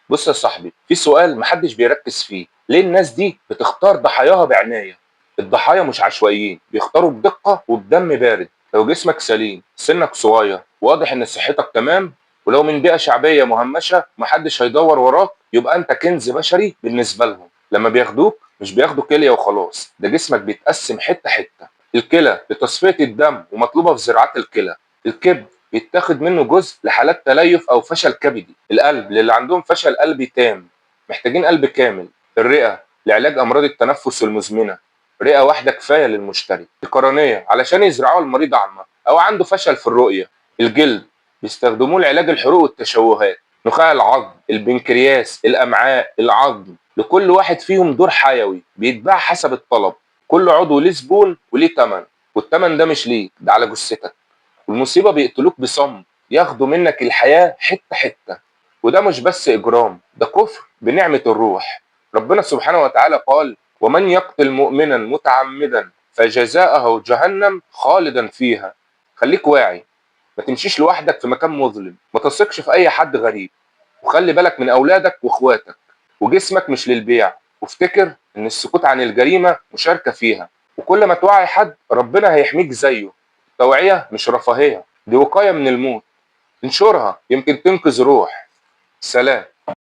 بص يا صاحبي، في سؤال محدش بيركز فيه: ليه الناس دي بتختار ضحاياها بعناية؟ الضحايا مش عشوائيين، بيختاروا بدقة وبدم بارد. لو جسمك سليم، سنك صغير، واضح ان صحتك تمام، ولو من بيئة شعبية مهمشة محدش هيدور وراك، يبقى انت كنز بشري بالنسبة لهم. لما بياخدوك مش بياخدوا كلية وخلاص، ده جسمك بيتقسم حتة حتة: الكلى لتصفية الدم ومطلوبة في زراعات الكلى، الكبد بيتاخد منه جزء لحالات تليف او فشل كبدي، القلب للي عندهم فشل قلبي تام محتاجين قلب كامل، الرئه لعلاج امراض التنفس المزمنه، رئه واحده كفايه للمشتري، القرنيه علشان يزرعوها المريض اعمى او عنده فشل في الرؤيه، الجلد بيستخدموه لعلاج الحروق والتشوهات، نخاع العظم، البنكرياس، الامعاء، العظم، لكل واحد فيهم دور حيوي بيتباع حسب الطلب. كل عضو ليه زبون وليه تمن، والتمن ده مش ليك، ده على جثتك. والمصيبة بيقتلوك بصمت، ياخدوا منك الحياة حتة حتة. وده مش بس إجرام، ده كفر بنعمة الروح. ربنا سبحانه وتعالى قال: ومن يقتل مؤمنا متعمدا فجزاءه جهنم خالدا فيها. خليك واعي، ما تمشيش لوحدك في مكان مظلم، ما تثقش في أي حد غريب، وخلي بالك من أولادك وإخواتك. وجسمك مش للبيع، وافتكر إن السكوت عن الجريمة مشاركة فيها، وكل ما توعي حد ربنا هيحميك زيه. التوعية مش رفاهية، دي وقاية من الموت. انشرها يمكن تنقذ روح. سلام.